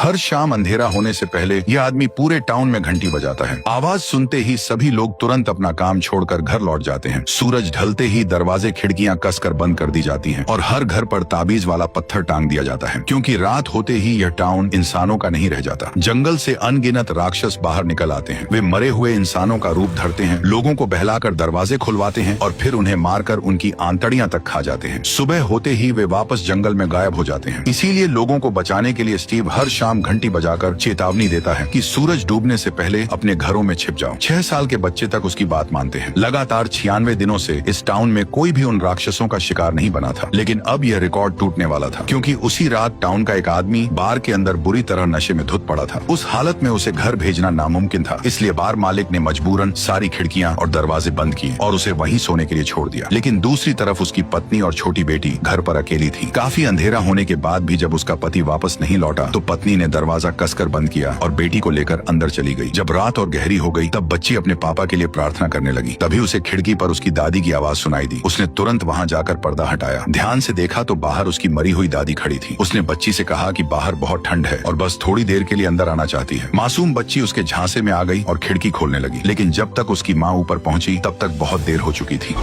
हर शाम अंधेरा होने से पहले यह आदमी पूरे टाउन में घंटी बजाता है। आवाज सुनते ही सभी लोग तुरंत अपना काम छोड़कर घर लौट जाते हैं। सूरज ढलते ही दरवाजे खिड़कियां कसकर बंद कर दी जाती हैं और हर घर पर ताबीज वाला पत्थर टांग दिया जाता है, क्योंकि रात होते ही यह टाउन इंसानों का नहीं रह जाता। जंगल से अनगिनत राक्षस बाहर निकल आते हैं। वे मरे हुए इंसानों का रूप धरते हैं, लोगों को बहलाकर दरवाजे खुलवाते हैं और फिर उन्हें मारकर उनकी आंतड़ियां तक खा जाते हैं। सुबह होते ही वे वापस जंगल में गायब हो जाते हैं। इसीलिए लोगों को बचाने के लिए स्टीव हर शाम घंटी बजाकर चेतावनी देता है कि सूरज डूबने से पहले अपने घरों में छिप जाओ। 6 साल के बच्चे तक उसकी बात मानते हैं। लगातार 96 दिनों से इस टाउन में कोई भी उन राक्षसों का शिकार नहीं बना था, लेकिन अब यह रिकॉर्ड टूटने वाला था, क्योंकि उसी रात टाउन का एक आदमी बार के अंदर बुरी तरह नशे में धुत पड़ा था। उस हालत में उसे घर भेजना नामुमकिन था, इसलिए बार मालिक ने मजबूरन सारी खिड़कियां और दरवाजे बंद किए और उसे वहीं सोने के लिए छोड़ दिया। लेकिन दूसरी तरफ उसकी पत्नी और छोटी बेटी घर पर अकेली थी। काफी अंधेरा होने के बाद भी जब उसका पति वापस नहीं लौटा तो पत्नी ने दरवाजा कसकर बंद किया और बेटी को लेकर अंदर चली गई। जब रात और गहरी हो गई तब बच्ची अपने पापा के लिए प्रार्थना करने लगी। तभी उसे खिड़की पर उसकी दादी की आवाज सुनाई दी। उसने तुरंत वहां जाकर पर्दा हटाया। ध्यान से देखा तो बाहर उसकी मरी हुई दादी खड़ी थी। उसने बच्ची से कहा कि बाहर बहुत ठंड है और बस थोड़ी देर के लिए अंदर आना चाहती है। मासूम बच्ची उसके झांसे में आ गई और खिड़की खोलने लगी, लेकिन जब तक उसकी माँ ऊपर पहुंची तब तक बहुत देर हो चुकी थी।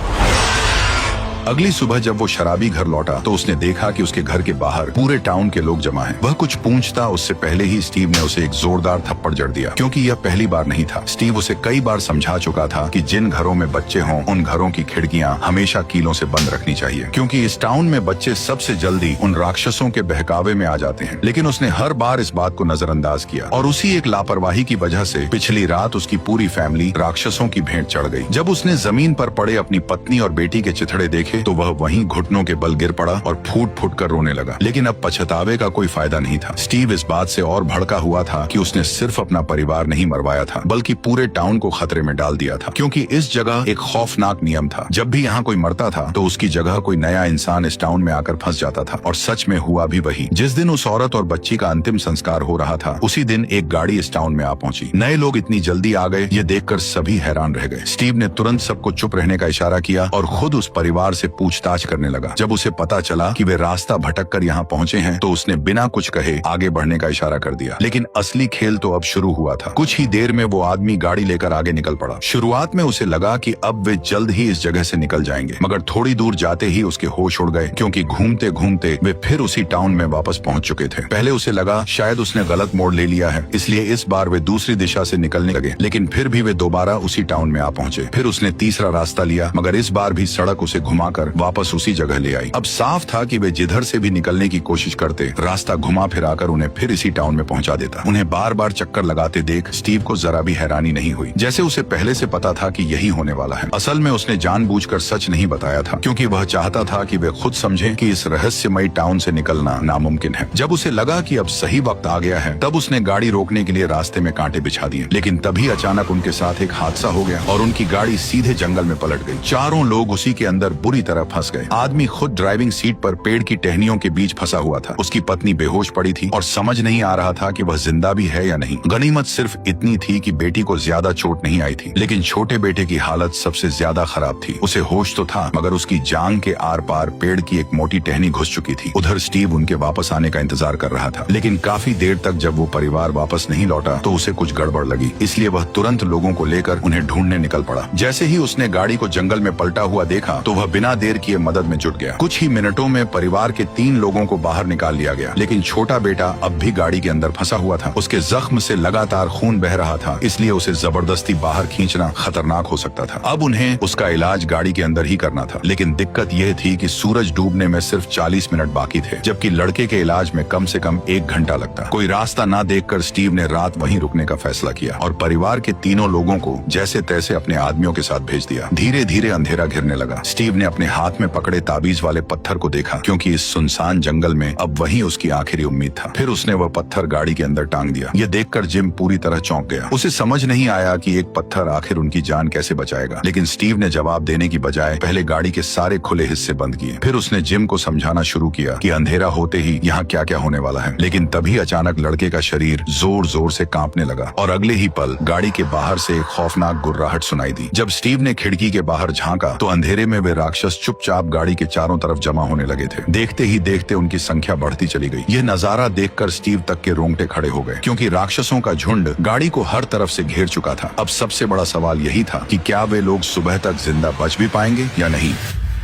अगली सुबह जब वो शराबी घर लौटा तो उसने देखा कि उसके घर के बाहर पूरे टाउन के लोग जमा हैं। वह कुछ पूछता उससे पहले ही स्टीव ने उसे एक जोरदार थप्पड़ जड़ दिया, क्योंकि यह पहली बार नहीं था। स्टीव उसे कई बार समझा चुका था कि जिन घरों में बच्चे हों उन घरों की खिड़कियां हमेशा कीलों से बंद रखनी चाहिए, क्योंकि इस टाउन में बच्चे सबसे जल्दी उन राक्षसों के बहकावे में आ जाते हैं। लेकिन उसने हर बार इस बात को नजरअंदाज किया और उसी एक लापरवाही की वजह से पिछली रात उसकी पूरी फैमिली राक्षसों की भेंट चढ़ गई। जब उसने जमीन पर पड़े अपनी पत्नी और बेटी के चिथड़े देखे तो वह वहीं घुटनों के बल गिर पड़ा और फूट फूट कर रोने लगा। लेकिन अब पछतावे का कोई फायदा नहीं था। स्टीव इस बात से और भड़का हुआ था कि उसने सिर्फ अपना परिवार नहीं मरवाया था, बल्कि पूरे टाउन को खतरे में डाल दिया था, क्योंकि इस जगह एक खौफनाक नियम था। जब भी यहाँ कोई मरता था तो उसकी जगह कोई नया इंसान इस टाउन में आकर फंस जाता था। और सच में हुआ भी वही। जिस दिन उस औरत और बच्ची का अंतिम संस्कार हो रहा था उसी दिन एक गाड़ी इस टाउन में आ पहुंची। नए लोग इतनी जल्दी आ गए ये देखकर सभी हैरान रह गए। स्टीव ने तुरंत सबको चुप रहने का इशारा किया और खुद उस परिवार से पूछताछ करने लगा। जब उसे पता चला कि वे रास्ता भटक कर यहाँ पहुँचे हैं तो उसने बिना कुछ कहे आगे बढ़ने का इशारा कर दिया। लेकिन असली खेल तो अब शुरू हुआ था। कुछ ही देर में वो आदमी गाड़ी लेकर आगे निकल पड़ा। शुरुआत में उसे लगा कि अब वे जल्द ही इस जगह से निकल जाएंगे, मगर थोड़ी दूर जाते ही उसके होश उड़ गए, क्योंकि घूमते घूमते वे फिर उसी टाउन में वापस पहुंच चुके थे। पहले उसे लगा शायद उसने गलत मोड़ ले लिया है, इसलिए इस बार वे दूसरी दिशा से निकलने लगे। लेकिन फिर भी वे दोबारा उसी टाउन में आ पहुंचे। फिर उसने तीसरा रास्ता लिया, मगर इस बार भी सड़क उसे घुमाकर वापस उसी जगह ले आई। अब साफ था कि वे जिधर से भी निकलने की कोशिश करते रास्ता घुमा फिराकर उन्हें फिर इसी टाउन में पहुंचा देता। उन्हें बार बार चक्कर लगाते देख स्टीव को जरा भी हैरानी नहीं हुई, जैसे उसे पहले से पता था कि यही होने वाला है। असल में उसने जानबूझकर सच नहीं बताया था, क्योंकि वह चाहता था कि वे खुद समझें कि इस रहस्यमयी टाउन से निकलना नामुमकिन है। जब उसे लगा कि अब सही वक्त आ गया है तब उसने गाड़ी रोकने के लिए रास्ते में कांटे बिछा दिए। लेकिन तभी अचानक उनके साथ एक हादसा हो गया और उनकी गाड़ी सीधे जंगल में पलट गई। चारों लोग उसी के अंदर बुरी तरह फंस गए। आदमी खुद ड्राइविंग सीट पर पेड़ की टहनियों के बीच फंसा हुआ था। उसकी पत्नी बेहोश पड़ी थी और समझ नहीं आ रहा था कि वह जिंदा भी है या नहीं। गनीमत सिर्फ इतनी थी कि बेटी को ज्यादा चोट नहीं आई थी, लेकिन छोटे बेटे की हालत सबसे ज्यादा खराब थी। उसे होश तो था, मगर उसकी जांघ के आर पार पेड़ की एक मोटी टहनी घुस चुकी थी। उधर स्टीव उनके वापस आने का इंतजार कर रहा था, लेकिन काफी देर तक जब वो परिवार वापस नहीं लौटा तो उसे कुछ गड़बड़ लगी। इसलिए वह तुरंत लोगों को लेकर उन्हें ढूंढने निकल पड़ा। जैसे ही उसने गाड़ी को जंगल में पलटा हुआ देखा तो वह बिना देर किए मदद में जुट गया। कुछ ही मिनटों में परिवार के 3 लोगों को बाहर निकाल लिया गया, लेकिन छोटा बेटा अब भी गाड़ी के अंदर फंसा हुआ था। उसके जख्म से लगातार खून बह रहा था, इसलिए उसे जबरदस्ती बाहर खींचना खतरनाक हो सकता था। अब उन्हें उसका इलाज गाड़ी के अंदर ही करना था। लेकिन दिक्कत यह थी कि सूरज डूबने में सिर्फ 40 मिनट बाकी थे, जबकि लड़के के इलाज में कम से कम 1 घंटा लगता। कोई रास्ता न देखकर स्टीव ने रात वहीं रुकने का फैसला किया और परिवार के तीनों लोगों को जैसे तैसे अपने आदमियों के साथ भेज दिया। धीरे धीरे अंधेरा घिरने लगा। स्टीव ने अपने हाथ में पकड़े ताबीज वाले पत्थर को देखा, क्योंकि इस सुनसान जंगल में अब वही उसकी आखिरी उम्मीद था। फिर उसने वह पत्थर गाड़ी के अंदर टांग दिया। यह देखकर जिम पूरी तरह चौंक गया। उसे समझ नहीं आया कि एक पत्थर आखिर उनकी जान कैसे बचाएगा। लेकिन स्टीव ने जवाब देने की बजाय पहले गाड़ी के सारे खुले हिस्से बंद किए। फिर उसने जिम को समझाना शुरू किया कि अंधेरा होते ही यहाँ क्या क्या होने वाला है। लेकिन तभी अचानक लड़के का शरीर जोर जोर से कांपने लगा और अगले ही पल गाड़ी के बाहर से एक खौफनाक गुर्राहट सुनाई दी। जब स्टीव ने खिड़की के बाहर झांका तो अंधेरे में वे राक्षस राक्षस चुपचाप गाड़ी के चारों तरफ जमा होने लगे थे। देखते ही देखते उनकी संख्या बढ़ती चली गई। यह नजारा देखकर स्टीव तक के रोंगटे खड़े हो गए, क्योंकि राक्षसों का झुंड गाड़ी को हर तरफ से घेर चुका था। अब सबसे बड़ा सवाल यही था कि क्या वे लोग सुबह तक जिंदा बच भी पाएंगे या नहीं।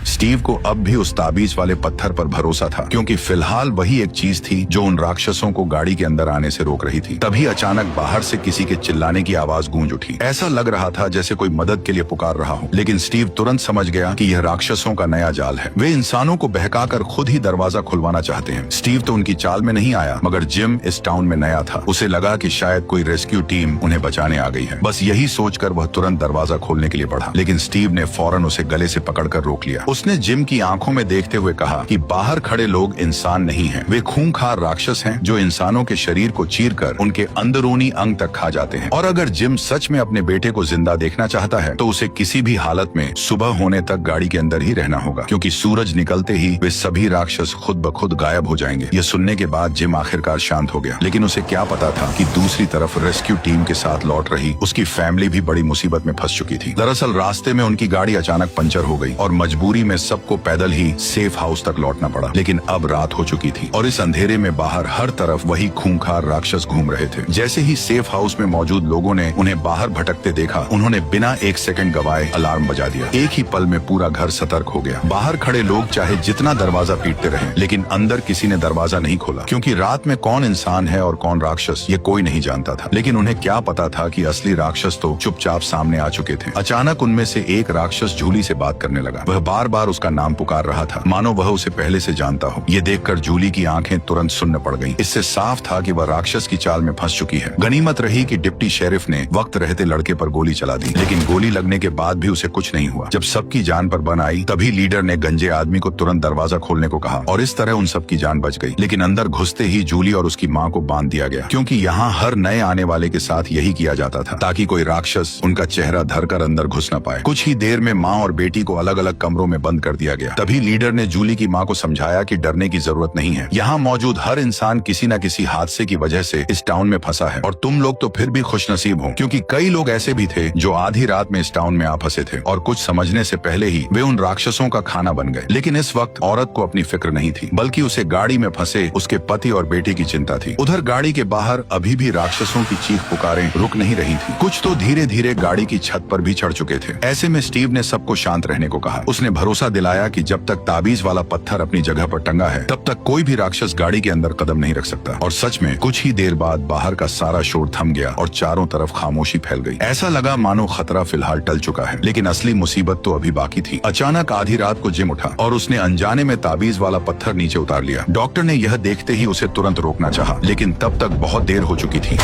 स्टीव को अब भी उस ताबीज वाले पत्थर पर भरोसा था, क्योंकि फिलहाल वही एक चीज थी जो उन राक्षसों को गाड़ी के अंदर आने से रोक रही थी। तभी अचानक बाहर से किसी के चिल्लाने की आवाज गूंज उठी। ऐसा लग रहा था जैसे कोई मदद के लिए पुकार रहा हो, लेकिन स्टीव तुरंत समझ गया कि यह राक्षसों का नया जाल है। वे इंसानों को बहकाकर खुद ही दरवाजा खुलवाना चाहते हैं। स्टीव तो उनकी चाल में नहीं आया, मगर जिम इस टाउन में नया था। उसे लगा कि शायद कोई रेस्क्यू टीम उन्हें बचाने आ गई है। बस यही सोचकर वह तुरंत दरवाजा खोलने के लिए बढ़ा, लेकिन स्टीव ने फौरन उसे गले से पकड़कर रोक लिया। उसने जिम की आंखों में देखते हुए कहा कि बाहर खड़े लोग इंसान नहीं हैं, वे खूंखार राक्षस हैं जो इंसानों के शरीर को चीरकर उनके अंदरूनी अंग तक खा जाते हैं। और अगर जिम सच में अपने बेटे को जिंदा देखना चाहता है तो उसे किसी भी हालत में सुबह होने तक गाड़ी के अंदर ही रहना होगा, क्योंकि सूरज निकलते ही वे सभी राक्षस खुद ब खुद गायब हो जाएंगे। यह सुनने के बाद जिम आखिरकार शांत हो गया, लेकिन उसे क्या पता था कि दूसरी तरफ रेस्क्यू टीम के साथ लौट रही उसकी फैमिली भी बड़ी मुसीबत में फंस चुकी थी। दरअसल रास्ते में उनकी गाड़ी अचानक पंचर हो गई और मजबूरी में सबको पैदल ही सेफ हाउस तक लौटना पड़ा। लेकिन अब रात हो चुकी थी और इस अंधेरे में बाहर हर तरफ वही खूंखार राक्षस घूम रहे थे। जैसे ही सेफ हाउस में मौजूद लोगों ने उन्हें बाहर भटकते देखा, उन्होंने बिना एक सेकंड गवाए अलार्म बजा दिया। एक ही पल में पूरा घर सतर्क हो गया। बाहर खड़े लोग चाहे जितना दरवाजा पीटते रहे, लेकिन अंदर किसी ने दरवाजा नहीं खोला, क्योंकि रात में कौन इंसान है और कौन राक्षस ये कोई नहीं जानता था। लेकिन उन्हें क्या पता था कि असली राक्षस तो चुपचाप सामने आ चुके थे। अचानक उनमें से एक राक्षस जूली से बात करने लगा। वह बार बार उसका नाम पुकार रहा था, मानो वह उसे पहले से जानता हो। ये देखकर जूली की आंखें तुरंत सुन्न पड़ गईं। इससे साफ था कि वह राक्षस की चाल में फंस चुकी है। गनीमत रही कि डिप्टी शेरिफ ने वक्त रहते लड़के पर गोली चला दी, लेकिन गोली लगने के बाद भी उसे कुछ नहीं हुआ। जब सबकी जान पर बन आई, तभी लीडर ने गंजे आदमी को तुरंत दरवाजा खोलने को कहा और इस तरह उन सबकी जान बच गई। लेकिन अंदर घुसते ही जूली और उसकी माँ को बांध दिया गया, क्योंकि यहाँ हर नए आने वाले के साथ यही किया जाता था, ताकि कोई राक्षस उनका चेहरा धरकर अंदर घुस न पाए। कुछ ही देर में माँ और बेटी को अलग अलग कमरों में बंद कर दिया गया। तभी लीडर ने जूली की माँ को समझाया कि डरने की जरूरत नहीं है। यहाँ मौजूद हर इंसान किसी न किसी हादसे की वजह से इस टाउन में फंसा है, और तुम लोग तो फिर भी खुशनसीब हो, क्योंकि कई लोग ऐसे भी थे जो आधी रात में इस टाउन में आ फंसे थे और कुछ समझने से पहले ही वे उन राक्षसों का खाना बन गए। लेकिन इस वक्त औरत को अपनी फिक्र नहीं थी, बल्कि उसे गाड़ी में फंसे उसके पति और बेटे की चिंता थी। उधर गाड़ी के बाहर अभी भी राक्षसों की चीख पुकारें रुक नहीं रही थी। कुछ तो धीरे धीरे गाड़ी की छत पर भी चढ़ चुके थे। ऐसे में स्टीव ने सबको शांत रहने को कहा। उसने भरोसा दिलाया कि जब तक ताबीज वाला पत्थर अपनी जगह पर टंगा है, तब तक कोई भी राक्षस गाड़ी के अंदर कदम नहीं रख सकता। और सच में कुछ ही देर बाद बाहर का सारा शोर थम गया और चारों तरफ खामोशी फैल गई। ऐसा लगा मानो खतरा फिलहाल टल चुका है, लेकिन असली मुसीबत तो अभी बाकी थी। अचानक आधी रात को जिम उठा और उसने अनजाने में ताबीज वाला पत्थर नीचे उतार लिया। डॉक्टर ने यह देखते ही उसे तुरंत रोकना चाहा, लेकिन तब तक बहुत देर हो चुकी थी।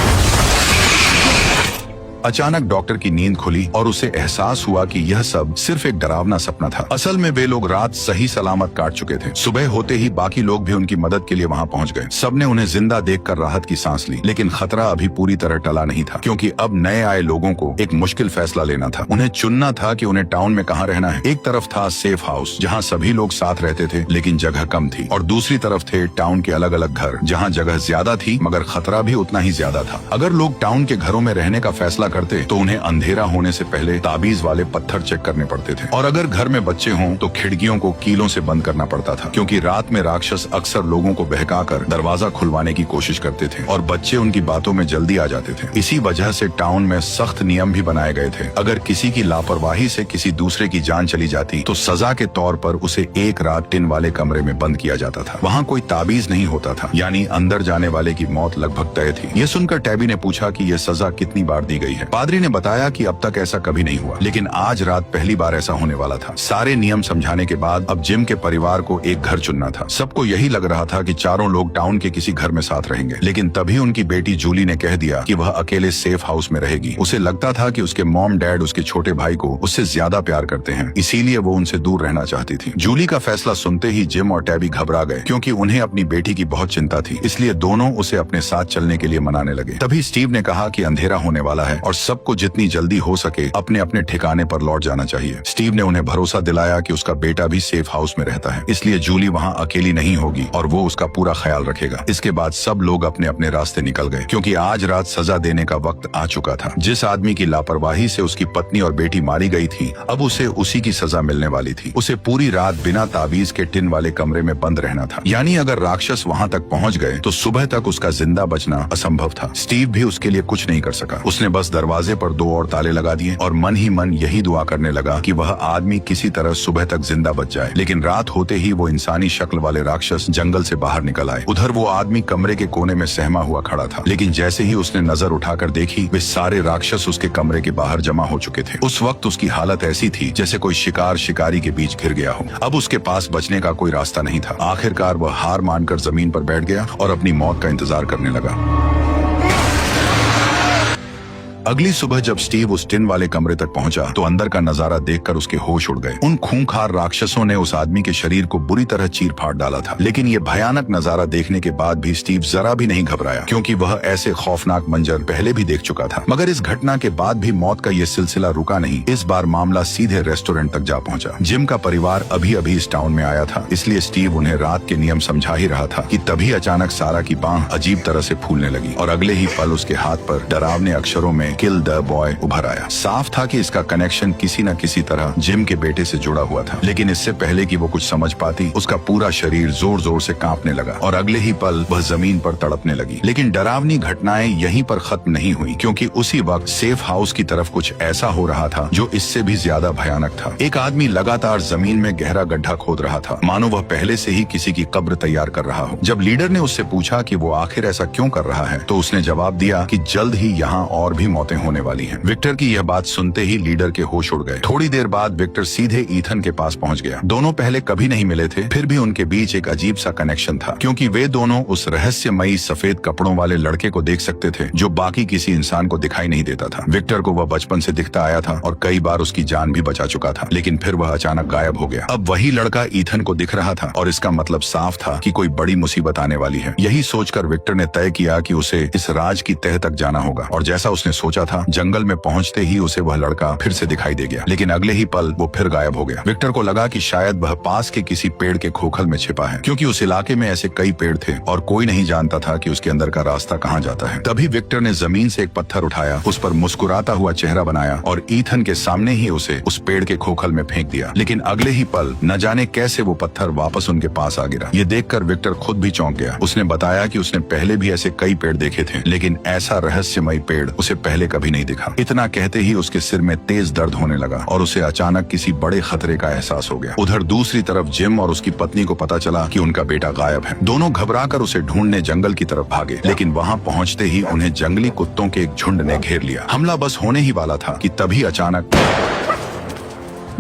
अचानक डॉक्टर की नींद खुली और उसे एहसास हुआ कि यह सब सिर्फ एक डरावना सपना था। असल में वे लोग रात सही सलामत काट चुके थे। सुबह होते ही बाकी लोग भी उनकी मदद के लिए वहां पहुंच गए। सबने उन्हें जिंदा देखकर राहत की सांस ली, लेकिन खतरा अभी पूरी तरह टला नहीं था, क्योंकि अब नए आए लोगों को एक मुश्किल फैसला लेना था। उन्हें चुनना था कि उन्हें टाउन में कहाँ रहना है। एक तरफ था सेफ हाउस, जहाँ सभी लोग साथ रहते थे लेकिन जगह कम थी, और दूसरी तरफ थे टाउन के अलग अलग घर, जहाँ जगह ज्यादा थी मगर खतरा भी उतना ही ज्यादा था। अगर लोग टाउन के घरों में रहने का फैसला करते तो उन्हें अंधेरा होने से पहले ताबीज वाले पत्थर चेक करने पड़ते थे, और अगर घर में बच्चे हों तो खिड़कियों को कीलों से बंद करना पड़ता था, क्योंकि रात में राक्षस अक्सर लोगों को बहकाकर दरवाजा खुलवाने की कोशिश करते थे और बच्चे उनकी बातों में जल्दी आ जाते थे। इसी वजह से टाउन में सख्त नियम भी बनाए गए थे। अगर किसी की लापरवाही से किसी दूसरे की जान चली जाती तो सजा के तौर पर उसे एक रात टिन वाले कमरे में बंद किया जाता था। वहाँ कोई ताबीज नहीं होता था, यानी अंदर जाने वाले की मौत लगभग तय थी। यह सुनकर टैबी ने पूछा कि यह सजा कितनी बार दी गई है। पादरी ने बताया कि अब तक ऐसा कभी नहीं हुआ, लेकिन आज रात पहली बार ऐसा होने वाला था। सारे नियम समझाने के बाद अब जिम के परिवार को एक घर चुनना था। सबको यही लग रहा था कि चारों लोग टाउन के किसी घर में साथ रहेंगे, लेकिन तभी उनकी बेटी जूली ने कह दिया कि वह अकेले सेफ हाउस में रहेगी। उसे लगता था कि उसके मॉम डैड उसके छोटे भाई को उससे ज्यादा प्यार करते हैं, इसीलिए वो उनसे दूर रहना चाहती थी। जूली का फैसला सुनते ही जिम और टैबी घबरा गए, क्योंकि उन्हें अपनी बेटी की बहुत चिंता थी। इसलिए दोनों उसे अपने साथ चलने के लिए मनाने लगे। तभी स्टीव ने कहा कि अंधेरा होने वाला है और और सबको जितनी जल्दी हो सके अपने अपने ठिकाने पर लौट जाना चाहिए। स्टीव ने उन्हें भरोसा दिलाया कि उसका बेटा भी सेफ हाउस में रहता है, इसलिए जूली वहाँ अकेली नहीं होगी और वो उसका पूरा ख्याल रखेगा। इसके बाद सब लोग अपने अपने रास्ते निकल गए, क्योंकि आज रात सजा देने का वक्त आ चुका था। जिस आदमी की लापरवाही से उसकी पत्नी और बेटी मारी गई थी, अब उसे उसी की सजा मिलने वाली थी। उसे पूरी रात बिना ताबीज के टिन वाले कमरे में बंद रहना था। यानी अगर राक्षस वहाँ तक पहुँच गए तो सुबह तक उसका जिंदा बचना असंभव था। स्टीव भी उसके लिए कुछ नहीं कर सका। उसने बस दरवाजे पर 2 और ताले लगा दिए और मन ही मन यही दुआ करने लगा कि वह आदमी किसी तरह सुबह तक जिंदा बच जाए। लेकिन रात होते ही वो इंसानी शक्ल वाले राक्षस जंगल से बाहर निकल आए। उधर वो आदमी कमरे के कोने में सहमा हुआ खड़ा था, लेकिन जैसे ही उसने नजर उठाकर देखी, वे सारे राक्षस उसके कमरे के बाहर जमा हो चुके थे। उस वक्त उसकी हालत ऐसी थी जैसे कोई शिकार शिकारी के बीच घिर गया हो। अब उसके पास बचने का कोई रास्ता नहीं था। आखिरकार वह हार मानकर जमीन पर बैठ गया और अपनी मौत का इंतजार करने लगा। अगली सुबह जब स्टीव उस टिन वाले कमरे तक पहुंचा तो अंदर का नजारा देखकर उसके होश उड़ गए। उन खूंखार राक्षसों ने उस आदमी के शरीर को बुरी तरह चीर फाड़ डाला था। लेकिन ये भयानक नजारा देखने के बाद भी स्टीव जरा भी नहीं घबराया, क्योंकि वह ऐसे खौफनाक मंजर पहले भी देख चुका था। मगर इस घटना के बाद भी मौत का ये सिलसिला रुका नहीं। इस बार मामला सीधे रेस्टोरेंट तक जा पहुंचा। जिम का परिवार अभी अभी इस टाउन में आया था, इसलिए स्टीव उन्हें रात के नियम समझा ही रहा था कि तभी अचानक सारा की बांह अजीब तरह से फूलने लगी और अगले ही पल उसके हाथ पर डरावने अक्षरों में किल द बॉय उभर आया। साफ था कि इसका कनेक्शन किसी न किसी तरह जिम के बेटे से जुड़ा हुआ था। लेकिन इससे पहले कि वो कुछ समझ पाती, उसका पूरा शरीर जोर जोर से कांपने लगा और अगले ही पल वह जमीन पर तड़पने लगी। लेकिन डरावनी घटनाएं यहीं पर खत्म नहीं हुई, क्योंकि उसी वक्त सेफ हाउस की तरफ कुछ ऐसा हो रहा था जो इससे भी ज्यादा भयानक था। एक आदमी लगातार जमीन में गहरा गड्ढा खोद रहा था, मानो वह पहले से ही किसी की कब्र तैयार कर रहा हो। जब लीडर ने उससे पूछा कि वो आखिर ऐसा क्यों कर रहा है, तो उसने जवाब दिया कि जल्द ही यहाँ और भी मौतें होने वाली हैं। विक्टर की यह बात सुनते ही लीडर के होश उड़ गए। थोड़ी देर बाद विक्टर सीधे ईथन के पास पहुंच गया। दोनों पहले कभी नहीं मिले थे, फिर भी उनके बीच एक अजीब सा कनेक्शन था, क्योंकि वे दोनों उस रहस्यमयी सफेद कपड़ों वाले लड़के को देख सकते थे जो बाकी किसी इंसान को दिखाई नहीं देता था। विक्टर को वह बचपन से दिखता आया था और कई बार उसकी जान भी बचा चुका था, लेकिन फिर वह अचानक गायब हो गया। अब वही लड़का ईथन को दिख रहा था और इसका मतलब साफ था कि कोई बड़ी मुसीबत आने वाली है। यही सोचकर विक्टर ने तय किया कि उसे इस राज की तह तक जाना होगा। और जैसा उसने सोचा था, जंगल में पहुंचते ही उसे वह लड़का फिर से दिखाई दे गया, लेकिन अगले ही पल वो फिर गायब हो गया। विक्टर को लगा कि शायद वह पास के किसी पेड़ के खोखल में छिपा है, क्योंकि उस इलाके में ऐसे कई पेड़ थे और कोई नहीं जानता था कि उसके अंदर का रास्ता कहाँ जाता है। तभी विक्टर ने जमीन से एक पत्थर उठाया, उस पर मुस्कुराता हुआ चेहरा बनाया और ईथन के सामने ही उसे उस पेड़ के खोखल में फेंक दिया। लेकिन अगले ही पल न जाने कैसे वो पत्थर वापस उनके पास आ गिरा। ये देखकर विक्टर खुद भी चौंक गया। उसने बताया कि उसने पहले भी ऐसे कई पेड़ देखे थे, लेकिन ऐसा रहस्यमयी पेड़ उसे पहले कभी नहीं दिखा। इतना कहते ही उसके सिर में तेज दर्द होने लगा और उसे अचानक किसी बड़े खतरे का एहसास हो गया। उधर दूसरी तरफ जिम और उसकी पत्नी को पता चला कि उनका बेटा गायब है। दोनों घबराकर उसे ढूंढने जंगल की तरफ भागे, लेकिन वहां पहुंचते ही उन्हें जंगली कुत्तों के एक झुंड ने घेर लिया। हमला बस होने ही वाला था कि तभी अचानक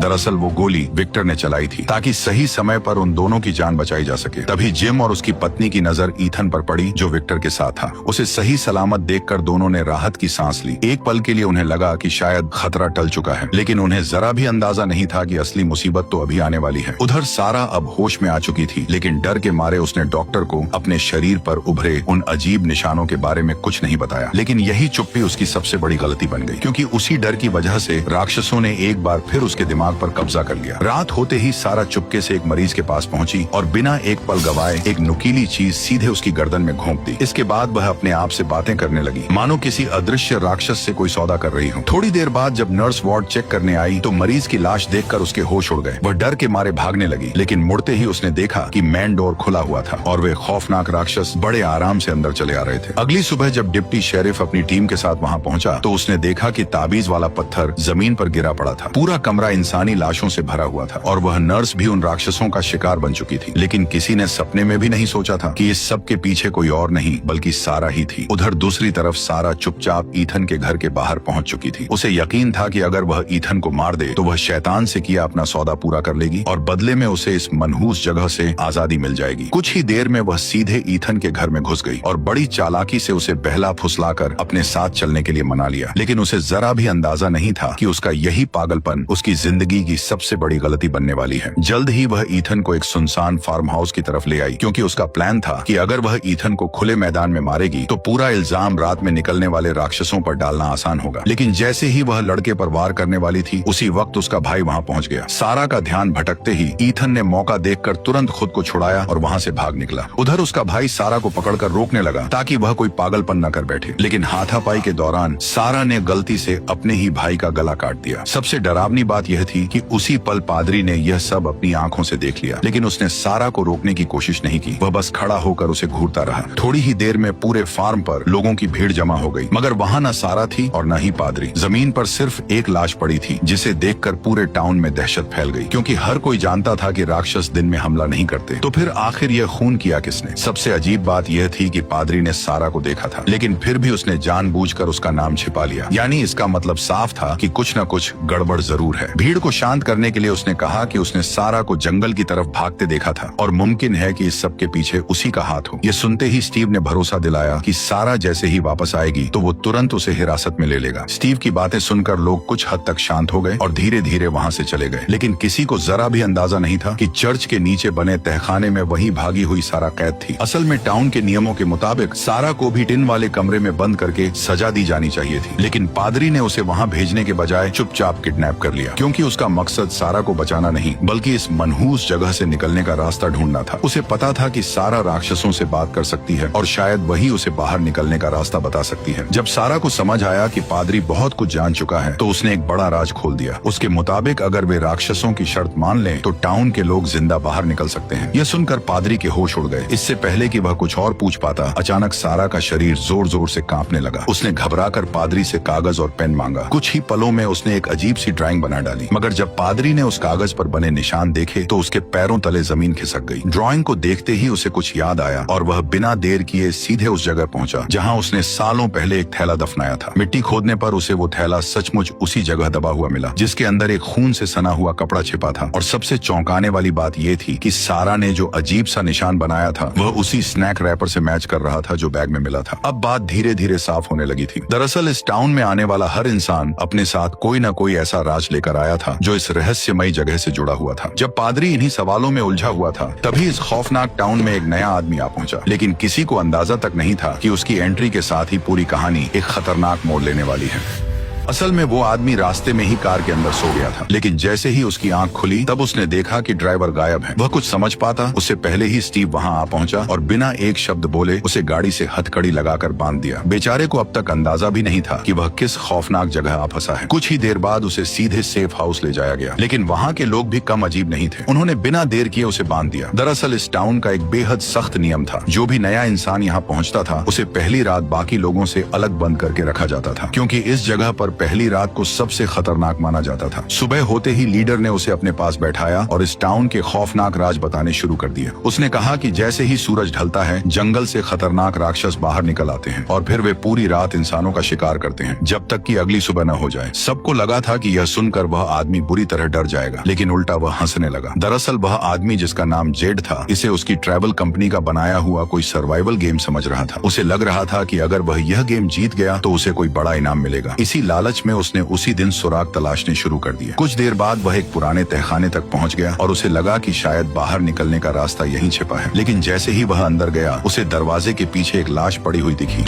दरअसल वो गोली विक्टर ने चलाई थी ताकि सही समय पर उन दोनों की जान बचाई जा सके। तभी जिम और उसकी पत्नी की नजर ईथन पर पड़ी जो विक्टर के साथ था। उसे सही सलामत देखकर दोनों ने राहत की सांस ली। एक पल के लिए उन्हें लगा कि शायद खतरा टल चुका है, लेकिन उन्हें जरा भी अंदाजा नहीं था कि असली मुसीबत तो अभी आने वाली है। उधर सारा अब होश में आ चुकी थी, लेकिन डर के मारे उसने डॉक्टर को अपने शरीर पर उभरे उन अजीब निशानों के बारे में कुछ नहीं बताया। लेकिन यही चुप्पी उसकी सबसे बड़ी गलती बन गई, क्योंकि उसी डर की वजह से राक्षसों ने एक बार फिर उसके दिमाग पर कब्जा कर लिया। रात होते ही सारा चुपके से एक मरीज के पास पहुंची और बिना एक पल गवाए एक नुकीली चीज सीधे उसकी गर्दन में घोंप दी। इसके बाद वह अपने आप से बातें करने लगी, मानो किसी अदृश्य राक्षस से कोई सौदा कर रही हो। थोड़ी देर बाद जब नर्स वार्ड चेक करने आई तो मरीज की लाश देखकर उसके होश उड़ गए। वह डर के मारे भागने लगी, लेकिन मुड़ते ही उसने देखा कि मेन डोर खुला हुआ था और वे खौफनाक राक्षस बड़े आराम से अंदर चले आ रहे थे। अगली सुबह जब डिप्टी शेरिफ अपनी टीम के साथ वहां पहुंचा तो उसने देखा कि ताबीज वाला पत्थर जमीन पर गिरा पड़ा था। पूरा कमरा इंसानी लाशों से भरा हुआ था और वह नर्स भी उन राक्षसों का शिकार बन चुकी थी। लेकिन किसी ने सपने में भी नहीं सोचा था कि इस सब के पीछे कोई और नहीं बल्कि सारा ही थी। उधर दूसरी तरफ सारा चुपचाप ईथन के घर के बाहर पहुंच चुकी थी। उसे यकीन था कि अगर वह ईथन को मार दे तो वह शैतान से किया अपना सौदा पूरा कर लेगी और बदले में उसे इस मनहूस जगह से आजादी मिल जाएगी। कुछ ही देर में वह सीधे ईथन के घर में घुस गई और बड़ी चालाकी से उसे बहला फुसलाकर अपने साथ चलने के लिए मना लिया। लेकिन उसे जरा भी अंदाजा नहीं था कि उसका यही पागलपन उसकी जिंदगी जिंदगी की सबसे बड़ी गलती बनने वाली है। जल्द ही वह ईथन को एक सुनसान फार्म हाउस की तरफ ले आई, क्योंकि उसका प्लान था कि अगर वह ईथन को खुले मैदान में मारेगी तो पूरा इल्जाम रात में निकलने वाले राक्षसों पर डालना आसान होगा। लेकिन जैसे ही वह लड़के पर वार करने वाली थी, उसी वक्त उसका भाई वहाँ पहुँच गया। सारा का ध्यान भटकते ही ईथन ने मौका देखकर तुरंत खुद को छुड़ाया और वहाँ से भाग निकला। उधर उसका भाई सारा को पकड़कर रोकने लगा ताकि वह कोई पागलपन न कर बैठे, लेकिन हाथापाई के दौरान सारा ने गलती से अपने ही भाई का गला काट दिया। सबसे डरावनी बात यह थी कि उसी पल पादरी ने यह सब अपनी आंखों से देख लिया, लेकिन उसने सारा को रोकने की कोशिश नहीं की। वह बस खड़ा होकर उसे घूरता रहा। थोड़ी ही देर में पूरे फार्म पर लोगों की भीड़ जमा हो गई, मगर वहाँ न सारा थी और न ही पादरी। जमीन पर सिर्फ एक लाश पड़ी थी, जिसे देखकर पूरे टाउन में दहशत फैल गई, क्योंकि हर कोई जानता था कि राक्षस दिन में हमला नहीं करते। तो फिर आखिर यह खून किया किसने? सबसे अजीब बात यह थी कि पादरी ने सारा को देखा था, लेकिन फिर भी उसने जानबूझकर उसका नाम छिपा लिया। यानी इसका मतलब साफ था कि कुछ न कुछ गड़बड़ जरूर है। भीड़ को शांत करने के लिए उसने कहा कि उसने सारा को जंगल की तरफ भागते देखा था और मुमकिन है कि इस सब के पीछे उसी का हाथ हो। यह सुनते ही स्टीव ने भरोसा दिलाया कि सारा जैसे ही वापस आएगी तो वो तुरंत उसे हिरासत में ले लेगा। स्टीव की बातें सुनकर लोग कुछ हद तक शांत हो गए और धीरे धीरे वहाँ से चले गए, लेकिन किसी को जरा भी अंदाजा नहीं था कि चर्च के नीचे बने तहखाने में वही भागी हुई सारा कैद थी। असल में टाउन के नियमों के मुताबिक सारा को भी टिन वाले कमरे में बंद करके सजा दी जानी चाहिए थी, लेकिन पादरी ने उसे वहाँ भेजने के बजाय चुपचाप किडनैप कर लिया, क्योंकि उसका मकसद सारा को बचाना नहीं बल्कि इस मनहूस जगह से निकलने का रास्ता ढूंढना था। उसे पता था कि सारा राक्षसों से बात कर सकती है और शायद वही उसे बाहर निकलने का रास्ता बता सकती है। जब सारा को समझ आया कि पादरी बहुत कुछ जान चुका है, तो उसने एक बड़ा राज खोल दिया। उसके मुताबिक अगर वे राक्षसों की शर्त मान लें तो टाउन के लोग जिंदा बाहर निकल सकते हैं। यह सुनकर पादरी के होश उड़ गए। इससे पहले कि वह कुछ और पूछ पाता, अचानक सारा का शरीर जोर जोर से कांपने लगा। उसने घबराकर पादरी से कागज और पेन मांगा। कुछ ही पलों में उसने एक अजीब सी ड्राइंग बना डाली, मगर जब पादरी ने उस कागज पर बने निशान देखे तो उसके पैरों तले जमीन खिसक गई। ड्राइंग को देखते ही उसे कुछ याद आया और वह बिना देर किए सीधे उस जगह पहुंचा जहां उसने सालों पहले एक थैला दफनाया था। मिट्टी खोदने पर उसे वो थैला सचमुच उसी जगह दबा हुआ मिला, जिसके अंदर एक खून से सना हुआ कपड़ा छिपा था। और सबसे चौंकाने वाली बात यह थी कि सारा ने जो अजीब सा निशान बनाया था वह उसी स्नैक रैपर से मैच कर रहा था जो बैग में मिला था। अब बात धीरे धीरे साफ होने लगी थी। दरअसल इस टाउन में आने वाला हर इंसान अपने साथ कोई न कोई ऐसा राज लेकर आया था जो इस रहस्यमयी जगह से जुड़ा हुआ था। जब पादरी इन्हीं सवालों में उलझा हुआ था, तभी इस खौफनाक टाउन में एक नया आदमी आ पहुंचा, लेकिन किसी को अंदाजा तक नहीं था कि उसकी एंट्री के साथ ही पूरी कहानी एक खतरनाक मोड़ लेने वाली है। असल में वो आदमी रास्ते में ही कार के अंदर सो गया था, लेकिन जैसे ही उसकी आंख खुली तब उसने देखा कि ड्राइवर गायब है। वह कुछ समझ पाता उससे पहले ही स्टीव वहां आ पहुंचा और बिना एक शब्द बोले उसे गाड़ी से हथकड़ी लगाकर बांध दिया। बेचारे को अब तक अंदाजा भी नहीं था कि वह किस खौफनाक जगह आ फंसा है। कुछ ही देर बाद उसे सीधे सेफ हाउस ले जाया गया, लेकिन वहाँ के लोग भी कम अजीब नहीं थे। उन्होंने बिना देर किए उसे बांध दिया। दरअसल इस टाउन का एक बेहद सख्त नियम था, जो भी नया इंसान यहाँ पहुँचता था उसे पहली रात बाकी लोगों से अलग बंद करके रखा जाता था, क्योंकि इस जगह पर पहली रात को सबसे खतरनाक माना जाता था। सुबह होते ही लीडर ने उसे अपने पास बैठाया और इस टाउन के खौफनाक राज बताने शुरू कर दिए। उसने कहा कि जैसे ही सूरज ढलता है, जंगल से खतरनाक राक्षस बाहर निकल आते हैं और फिर वे पूरी रात इंसानों का शिकार करते हैं, जब तक कि अगली सुबह न हो जाए। सबको लगा था कि यह सुनकर वह आदमी बुरी तरह डर जाएगा, लेकिन उल्टा वह हंसने लगा। दरअसल वह आदमी, जिसका नाम जेड था, इसे उसकी ट्रैवल कंपनी का बनाया हुआ कोई सर्वाइवल गेम समझ रहा था। उसे लग रहा था कि अगर वह यह गेम जीत गया तो उसे कोई बड़ा इनाम मिलेगा। इसी लालच में उसने उसी दिन सुराग तलाशने शुरू कर दिए। कुछ देर बाद वह एक पुराने तहखाने तक पहुंच गया और उसे लगा कि शायद बाहर निकलने का रास्ता यहीं छिपा है, लेकिन जैसे ही वह अंदर गया उसे दरवाजे के पीछे एक लाश पड़ी हुई दिखी।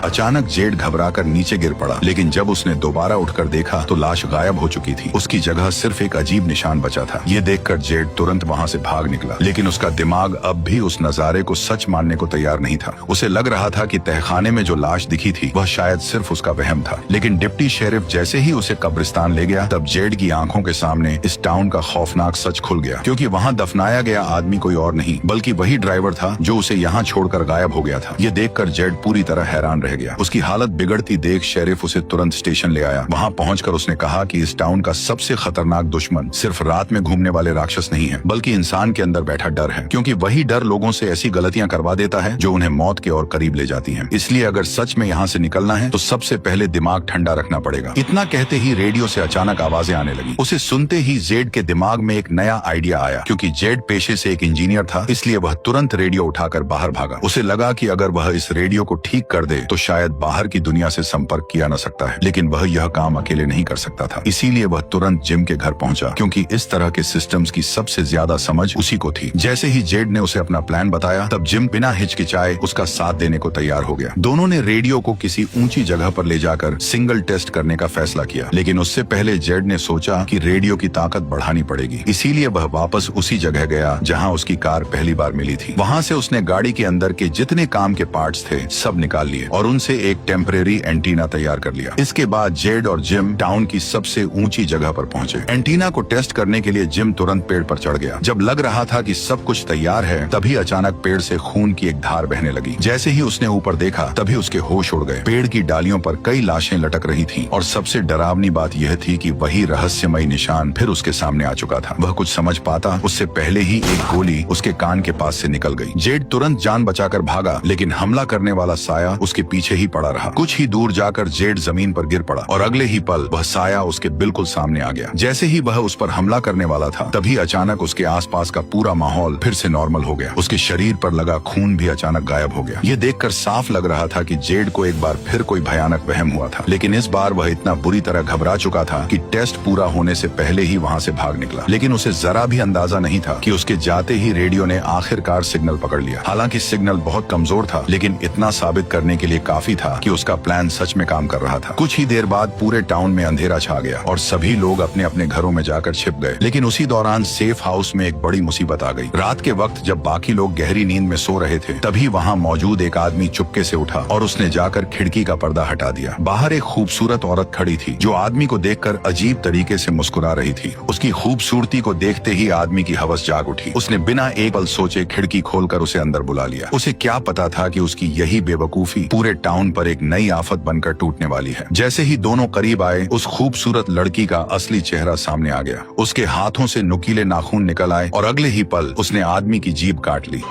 अचानक जेड घबराकर नीचे गिर पड़ा, लेकिन जब उसने दोबारा उठकर देखा तो लाश गायब हो चुकी थी। उसकी जगह सिर्फ एक अजीब निशान बचा था। ये देखकर जेड तुरंत वहाँ से भाग निकला, लेकिन उसका दिमाग अब भी उस नजारे को सच मानने को तैयार नहीं था। उसे लग रहा था कि तहखाने में जो लाश दिखी थी वह शायद सिर्फ उसका वहम था। लेकिन डिप्टी शेरिफ जैसे ही उसे कब्रिस्तान ले गया, तब जेड की आंखों के सामने इस टाउन का खौफनाक सच खुल गया, क्योंकि वहाँ दफनाया गया आदमी कोई और नहीं बल्कि वही ड्राइवर था जो उसे यहाँ छोड़कर गायब हो गया था। ये देखकर जेड पूरी तरह हैरान रह गया। उसकी हालत बिगड़ती देख शेरिफ उसे तुरंत स्टेशन ले आया। वहाँ पहुंचकर उसने कहा कि इस टाउन का सबसे खतरनाक दुश्मन सिर्फ रात में घूमने वाले राक्षस नहीं है, बल्कि इंसान के अंदर बैठा डर है, क्योंकि वही डर लोगों से ऐसी गलतियां करवा देता है जो उन्हें मौत के और करीब ले जाती हैं। इसलिए अगर सच में यहाँ से निकलना है तो सबसे पहले दिमाग ठंडा रखना पड़ेगा। इतना कहते ही रेडियो से अचानक आवाजें आने लगी। उसे सुनते ही जेड के दिमाग में एक नया आइडिया आया। क्योंकि जेड पेशे से एक इंजीनियर था, इसलिए वह तुरंत रेडियो उठाकर बाहर भागा। उसे लगा कि अगर वह इस रेडियो को ठीक कर दे तो शायद बाहर की दुनिया से संपर्क किया न सकता है, लेकिन वह यह काम अकेले नहीं कर सकता था। इसीलिए वह तुरंत जिम के घर पहुंचा, क्योंकि इस तरह के सिस्टम्स की सबसे ज्यादा समझ उसी को थी। जैसे ही जेड ने उसे अपना प्लान बताया, तब जिम बिना हिचकिचाए उसका साथ देने को तैयार हो गया। दोनों ने रेडियो को किसी ऊंची जगह पर ले जाकर सिंगल टेस्ट करने का फैसला किया, लेकिन उससे पहले जेड ने सोचा कि रेडियो की ताकत बढ़ानी पड़ेगी। इसीलिए वह वापस उसी जगह गया जहाँ उसकी कार पहली बार मिली थी। वहाँ से उसने गाड़ी के अंदर के जितने काम के पार्ट्स थे सब निकाल लिए और उनसे एक टेम्परेरी एंटीना तैयार कर लिया। इसके बाद जेड और जिम टाउन की सबसे ऊंची जगह पर पहुंचे। एंटीना को टेस्ट करने के लिए जिम तुरंत पेड़ पर चढ़ गया। जब लग रहा था कि सब कुछ तैयार है, तभी अचानक पेड़ से खून की एक धार बहने लगी। जैसे ही उसने ऊपर देखा, तभी उसके होश उड़ गए। पेड़ की डालियों पर कई लाशें लटक रही थी और सबसे डरावनी बात यह थी कि वही रहस्यमयी निशान फिर उसके सामने आ चुका था। वह कुछ समझ पाता उससे पहले ही एक गोली उसके कान के पास से निकल गई। जेड तुरंत जान बचाकर भागा, लेकिन हमला करने वाला साया उसके पीछे ही पड़ा रहा। कुछ ही दूर जाकर जेड जमीन पर गिर पड़ा और अगले ही पल वह साया उसके बिल्कुल सामने आ गया। जैसे ही वह उस पर हमला करने वाला था, तभी अचानक उसके आसपास का पूरा माहौल फिर से नॉर्मल हो गया। उसके शरीर पर लगा खून भी अचानक गायब हो गया। ये देखकर साफ लग रहा था कि जेड को एक बार फिर कोई भयानक वहम हुआ था, लेकिन इस बार वह इतना बुरी तरह घबरा चुका था कि टेस्ट पूरा होने से पहले ही वहाँ से भाग निकला। लेकिन उसे जरा भी अंदाजा नहीं था कि उसके जाते ही रेडियो ने आखिरकार सिग्नल पकड़ लिया। हालांकि सिग्नल बहुत कमजोर था, लेकिन इतना साबित करने के लिए काफी था कि उसका प्लान सच में काम कर रहा था। कुछ ही देर बाद पूरे टाउन में अंधेरा छा गया और सभी लोग अपने अपने घरों में जाकर छिप गए। लेकिन उसी दौरान सेफ हाउस में एक बड़ी मुसीबत आ गई। रात के वक्त जब बाकी लोग गहरी नींद में सो रहे थे, तभी वहाँ मौजूद एक आदमी चुपके से उठा और उसने जाकर खिड़की का पर्दा हटा दिया। बाहर एक खूबसूरत औरत खड़ी थी, जो आदमी को देखकर अजीब तरीके से मुस्कुरा रही थी। उसकी खूबसूरती को देखते ही आदमी की हवस जाग उठी। उसने बिना एक पल सोचे खिड़की खोलकर उसे अंदर बुला लिया। उसे क्या पता था कि उसकी यही बेवकूफी पूरे टाउन पर एक नई आफत बनकर टूटने वाली है। जैसे ही दोनों करीब आए, उस खूबसूरत लड़की का असली चेहरा सामने आ गया। उसके हाथों से नुकीले नाखून निकल आए और अगले ही पल उसने आदमी की जीभ काट ली।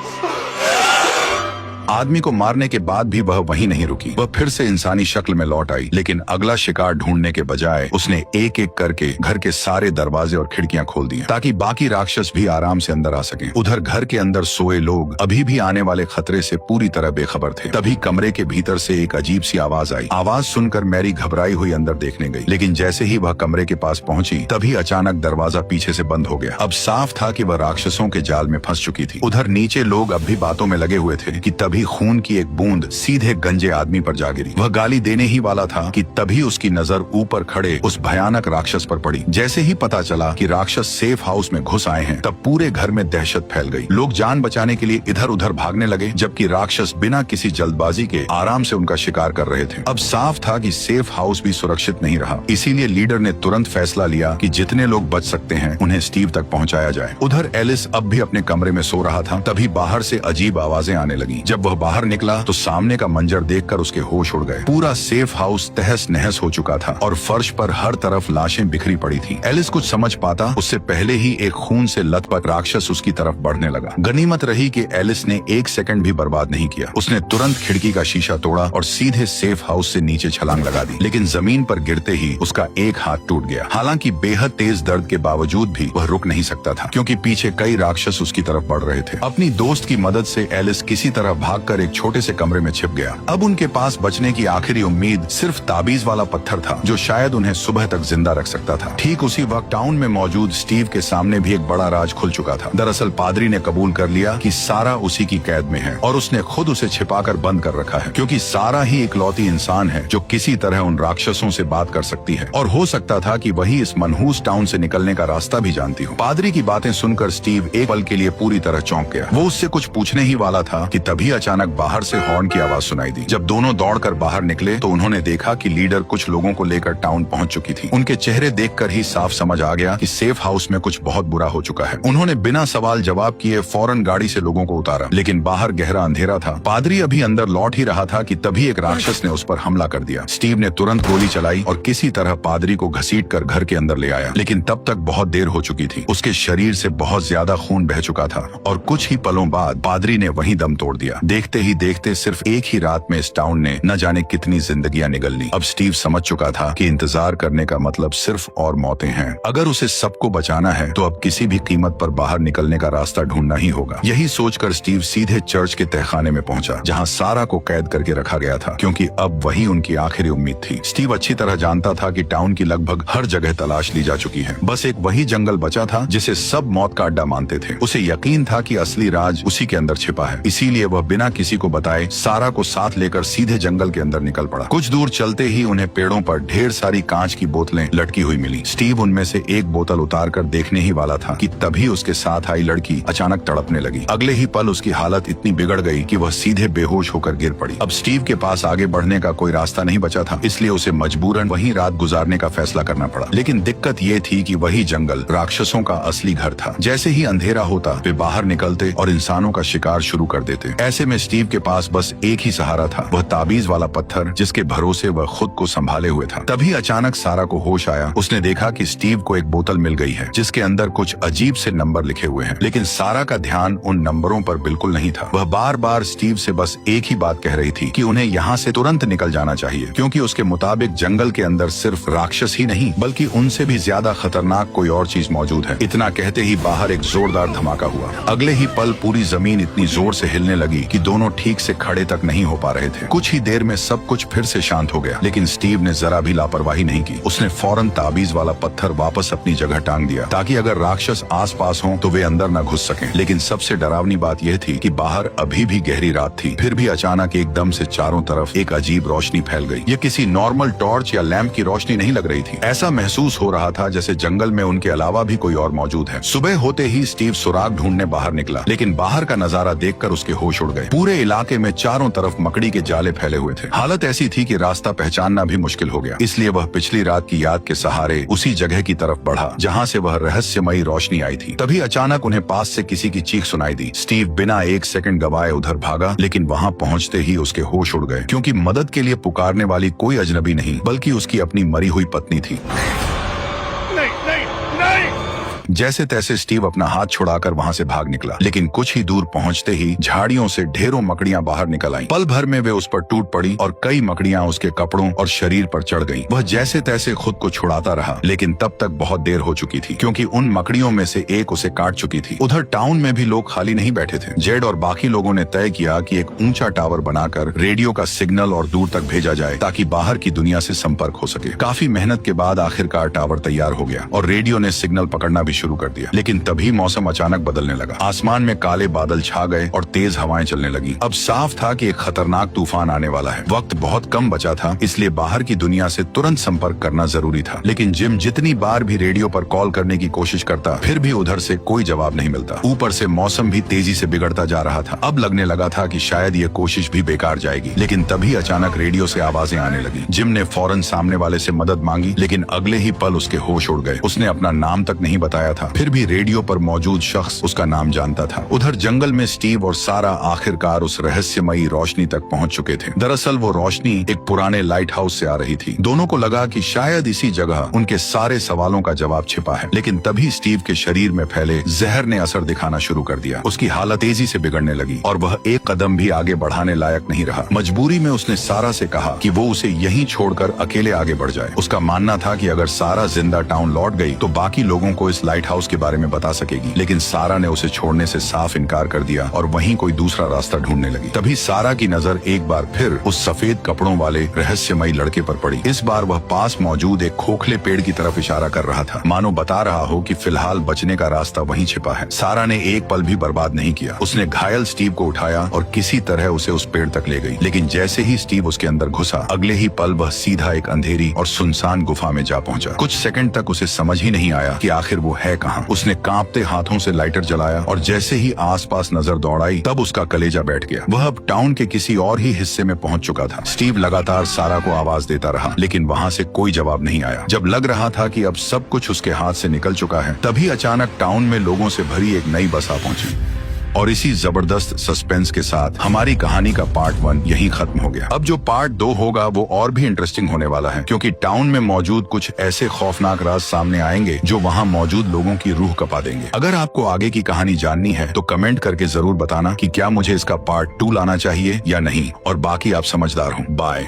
आदमी को मारने के बाद भी वह वहीं नहीं रुकी। वह फिर से इंसानी शक्ल में लौट आई, लेकिन अगला शिकार ढूंढने के बजाय उसने एक एक करके घर के सारे दरवाजे और खिड़कियां खोल दिए, ताकि बाकी राक्षस भी आराम से अंदर आ सकें। उधर घर के अंदर सोए लोग अभी भी आने वाले खतरे से पूरी तरह बेखबर थे। तभी कमरे के भीतर से एक अजीब सी आवाज आई। आवाज सुनकर मैरी घबराई हुई अंदर देखने गई, लेकिन जैसे ही वह कमरे के पास पहुंची, तभी अचानक दरवाजा पीछे से बंद हो गया। अब साफ था कि वह राक्षसों के जाल में फंस चुकी थी। उधर नीचे लोग अब भी बातों में लगे हुए थे कि तभी खून की एक बूंद सीधे गंजे आदमी पर जा गिरी। वह गाली देने ही वाला था कि तभी उसकी नजर ऊपर खड़े उस भयानक राक्षस पर पड़ी। जैसे ही पता चला कि राक्षस सेफ हाउस में घुस आए हैं, तब पूरे घर में दहशत फैल गई। लोग जान बचाने के लिए इधर उधर भागने लगे, जबकि राक्षस बिना किसी जल्दबाजी के आराम से उनका शिकार कर रहे थे। अब साफ था कि सेफ हाउस भी सुरक्षित नहीं रहा। इसीलिए लीडर ने तुरंत फैसला लिया कि जितने लोग बच सकते हैं उन्हें स्टीव तक पहुंचाया जाए। उधर एलिस अब भी अपने कमरे में सो रहा था। तभी बाहर से अजीब आवाजें आने लगी। जब वह बाहर निकला तो सामने का मंजर देखकर उसके होश उड़ गए। पूरा सेफ हाउस तहस नहस हो चुका था और फर्श पर हर तरफ लाशें बिखरी पड़ी थी। एलिस कुछ समझ पाता उससे पहले ही एक खून से लथपथ राक्षस उसकी तरफ बढ़ने लगा। गनीमत रही कि एलिस ने एक सेकंड भी बर्बाद नहीं किया। उसने तुरंत खिड़की का शीशा तोड़ा और सीधे सेफ हाउस से नीचे छलांग लगा दी, लेकिन जमीन पर गिरते ही उसका एक हाथ टूट गया। हालांकि बेहद तेज दर्द के बावजूद भी वह रुक नहीं सकता था, क्योंकि पीछे कई राक्षस उसकी तरफ बढ़ रहे थे। अपनी दोस्त की मदद से एलिस किसी तरह भागकर एक छोटे से कमरे में छिप गया। अब उनके पास बचने की आखिरी उम्मीद सिर्फ ताबीज वाला पत्थर था, जो शायद उन्हें सुबह तक जिंदा रख सकता था। ठीक उसी वक्त टाउन में मौजूद स्टीव के सामने भी एक बड़ा राज खुल चुका था। दरअसल पादरी ने कबूल कर लिया कि सारा उसी की कैद में है और उसने खुद उसे छिपाकर बंद कर रखा है, क्योंकि सारा ही इकलौती इंसान है जो किसी तरह उन राक्षसों से बात कर सकती है। और हो सकता था कि वही इस मनहूस टाउन से निकलने का रास्ता भी जानती हो। पादरी की बातें सुनकर स्टीव एक पल के लिए पूरी तरह चौंक गया। वो उससे कुछ पूछने ही वाला था कि तभी अचानक बाहर से हॉर्न की आवाज सुनाई दी। जब दोनों दौड़कर बाहर निकले तो उन्होंने देखा कि लीडर कुछ लोगों को लेकर टाउन पहुंच चुकी थी। उनके चेहरे देखकर ही साफ समझ आ गया कि सेफ हाउस में कुछ बहुत बुरा हो चुका है। उन्होंने बिना सवाल जवाब किए फौरन गाड़ी से लोगों को उतारा, लेकिन बाहर गहरा अंधेरा था। पादरी अभी अंदर लौट ही रहा था कि तभी एक राक्षस ने उस पर हमला कर दिया। स्टीव ने तुरंत गोली चलाई और किसी तरह पादरी को घसीटकर घर के अंदर ले आया, लेकिन तब तक बहुत देर हो चुकी थी। उसके शरीर से बहुत ज्यादा खून बह चुका था और कुछ ही पलों बाद पादरी ने वहीं दम तोड़ दिया। देखते ही देखते सिर्फ एक ही रात में इस टाउन ने न जाने कितनी जिंदगियां निगल ली। अब स्टीव समझ चुका था कि इंतजार करने का मतलब सिर्फ और मौतें हैं। अगर उसे सबको बचाना है तो अब किसी भी कीमत पर बाहर निकलने का रास्ता ढूंढना ही होगा। यही सोचकर स्टीव सीधे चर्च के तहखाने में पहुंचा, जहां सारा को कैद करके रखा गया था, क्योंकि अब वही उनकी आखिरी उम्मीद थी। स्टीव अच्छी तरह जानता था कि टाउन की लगभग हर जगह तलाश ली जा चुकी है। बस एक वही जंगल बचा था जिसे सब मौत का अड्डा मानते थे। उसे यकीन था कि असली राज उसी के अंदर छिपा है, इसीलिए वह बिना किसी को बताए सारा को साथ लेकर सीधे जंगल के अंदर निकल पड़ा। कुछ दूर चलते ही उन्हें पेड़ों पर ढेर सारी कांच की बोतलें लटकी हुई मिली। स्टीव उनमें से एक बोतल उतार कर देखने ही वाला था कि तभी उसके साथ आई लड़की अचानक तड़पने लगी। अगले ही पल उसकी हालत इतनी बिगड़ गई कि वह सीधे बेहोश होकर गिर पड़ी। अब स्टीव के पास आगे बढ़ने का कोई रास्ता नहीं बचा था, इसलिए उसे मजबूरन वहीं रात गुजारने का फैसला करना पड़ा। लेकिन दिक्कत ये थी कि वही जंगल राक्षसों का असली घर था। जैसे ही अंधेरा होता वे बाहर निकलते और इंसानों का शिकार शुरू कर देते। ऐसे में स्टीव के पास बस एक ही सहारा था, वह ताबीज वाला पत्थर जिसके भरोसे वह खुद को संभाले हुए था। तभी अचानक सारा को होश आया। उसने देखा कि स्टीव को एक बोतल मिल गई है जिसके अंदर कुछ अजीब से नंबर लिखे हुए हैं, लेकिन सारा का ध्यान उन नंबरों पर बिल्कुल नहीं था। वह बार बार स्टीव से बस एक ही बात कह रही थी कि उन्हें यहाँ से तुरंत निकल जाना चाहिए, क्योंकि उसके मुताबिक जंगल के अंदर सिर्फ राक्षस ही नहीं बल्कि उनसे भी ज्यादा खतरनाक कोई और चीज मौजूद है। इतना कहते ही बाहर एक जोरदार धमाका हुआ। अगले ही पल पूरी जमीन इतनी जोर से हिलने लगी कि दोनों ठीक से खड़े तक नहीं हो पा रहे थे। कुछ ही देर में सब कुछ फिर से शांत हो गया, लेकिन स्टीव ने जरा भी लापरवाही नहीं की। उसने फौरन ताबीज वाला पत्थर वापस अपनी जगह टांग दिया, ताकि अगर राक्षस आस पास हों तो वे अंदर न घुस सकें। लेकिन सबसे डरावनी बात यह थी कि बाहर अभी भी गहरी रात थी। फिर भी अचानक एकदम से चारों तरफ एक अजीब रोशनी फैल गई। ये किसी नॉर्मल टॉर्च या लैंप की रोशनी नहीं लग रही थी। ऐसा महसूस हो रहा था जैसे जंगल में उनके अलावा भी कोई और मौजूद है। सुबह होते ही स्टीव सुराग ढूंढने बाहर निकला, लेकिन बाहर का नजारा देखकर उसके होश उड़ गए। पूरे इलाके में चारों तरफ मकड़ी के जाले फैले हुए थे। हालत ऐसी थी कि रास्ता पहचानना भी मुश्किल हो गया। इसलिए वह पिछली रात की याद के सहारे उसी जगह की तरफ बढ़ा जहाँ से वह रहस्यमयी रोशनी आई थी। तभी अचानक उन्हें पास से किसी की चीख सुनाई दी। स्टीव बिना एक सेकंड गवाए उधर भागा, लेकिन वहाँ पहुँचते ही उसके होश उड़ गए, क्योंकि मदद के लिए पुकारने वाली कोई अजनबी नहीं बल्कि उसकी अपनी मरी हुई पत्नी थी। नहीं, नहीं, नहीं। जैसे तैसे स्टीव अपना हाथ छुड़ाकर वहां से भाग निकला, लेकिन कुछ ही दूर पहुंचते ही झाड़ियों से ढेरों मकड़ियां बाहर निकल आईं। पल भर में वे उस पर टूट पड़ी और कई मकड़ियां उसके कपड़ों और शरीर पर चढ़ गईं। वह जैसे तैसे खुद को छुड़ाता रहा, लेकिन तब तक बहुत देर हो चुकी थी, क्योंकि उन मकड़ियों में से एक उसे काट चुकी थी। उधर टाउन में भी लोग खाली नहीं बैठे थे। जेड और बाकी लोगों ने तय किया कि एक ऊंचा टावर बनाकर रेडियो का सिग्नल और दूर तक भेजा जाए, ताकि बाहर की दुनिया से संपर्क हो सके। काफी मेहनत के बाद आखिरकार टावर तैयार हो गया और रेडियो ने सिग्नल पकड़ना भी शुरू कर दिया। लेकिन तभी मौसम अचानक बदलने लगा। आसमान में काले बादल छा गए और तेज हवाएं चलने लगी। अब साफ था कि एक खतरनाक तूफान आने वाला है। वक्त बहुत कम बचा था, इसलिए बाहर की दुनिया से तुरंत संपर्क करना जरूरी था। लेकिन जिम जितनी बार भी रेडियो पर कॉल करने की कोशिश करता, फिर भी उधर से कोई जवाब नहीं मिलता। ऊपर से मौसम भी तेजी से बिगड़ता जा रहा था। अब लगने लगा था कि शायद ये कोशिश भी बेकार जाएगी। लेकिन तभी अचानक रेडियो से आवाजें आने लगी। जिम ने फौरन सामने वाले से मदद मांगी, लेकिन अगले ही पल उसके होश उड़ गए। उसने अपना नाम तक नहीं बताया था, फिर भी रेडियो पर मौजूद शख्स उसका नाम जानता था। उधर जंगल में स्टीव और सारा आखिरकार उस रहस्यमयी रोशनी तक पहुंच चुके थे। दरअसल वो रोशनी एक पुराने लाइट हाउस से आ रही थी। दोनों को लगा कि शायद इसी जगह उनके सारे सवालों का जवाब छिपा है। लेकिन तभी स्टीव के शरीर में फैले जहर ने असर दिखाना शुरू कर दिया। उसकी हालत तेजी से बिगड़ने लगी और वह एक कदम भी आगे बढ़ाने लायक नहीं रहा। मजबूरी में उसने सारा से कहा कि वो उसे यहीं छोड़कर अकेले आगे बढ़ जाए। उसका मानना था कि अगर सारा जिंदा टाउन लौट गई तो बाकी लोगों को इस लाइट हाउस के बारे में बता सकेगी। लेकिन सारा ने उसे छोड़ने से साफ इनकार कर दिया और वहीं कोई दूसरा रास्ता ढूंढने लगी। तभी सारा की नजर एक बार फिर उस सफेद कपड़ों वाले रहस्यमयी लड़के पर पड़ी। इस बार वह पास मौजूद एक खोखले पेड़ की तरफ इशारा कर रहा था, मानो बता रहा हो कि फिलहाल बचने का रास्ता वहीं छिपा है। सारा ने एक पल भी बर्बाद नहीं किया। उसने घायल स्टीव को उठाया और किसी तरह उसे उस पेड़ तक ले गई। लेकिन जैसे ही स्टीव उसके अंदर घुसा, अगले ही पल वह सीधा एक अंधेरी और सुनसान गुफा में जा पहुंचा। कुछ सेकंड तक उसे समझ ही नहीं आया कि आखिर वो है कहाँ। उसने कांपते हाथों से लाइटर जलाया और जैसे ही आसपास नजर दौड़ाई, तब उसका कलेजा बैठ गया। वह अब टाउन के किसी और ही हिस्से में पहुंच चुका था। स्टीव लगातार सारा को आवाज देता रहा, लेकिन वहां से कोई जवाब नहीं आया। जब लग रहा था कि अब सब कुछ उसके हाथ से निकल चुका है, तभी अचानक टाउन में लोगों से भरी एक नई बस आ पहुंची। और इसी जबरदस्त सस्पेंस के साथ हमारी कहानी का पार्ट 1 यही खत्म हो गया। अब जो पार्ट 2 होगा वो और भी इंटरेस्टिंग होने वाला है, क्योंकि टाउन में मौजूद कुछ ऐसे खौफनाक राज सामने आएंगे जो वहाँ मौजूद लोगों की रूह कपा देंगे। अगर आपको आगे की कहानी जाननी है तो कमेंट करके जरूर बताना कि क्या मुझे इसका पार्ट 2 लाना चाहिए या नहीं। और बाकी आप समझदार हो। बाय।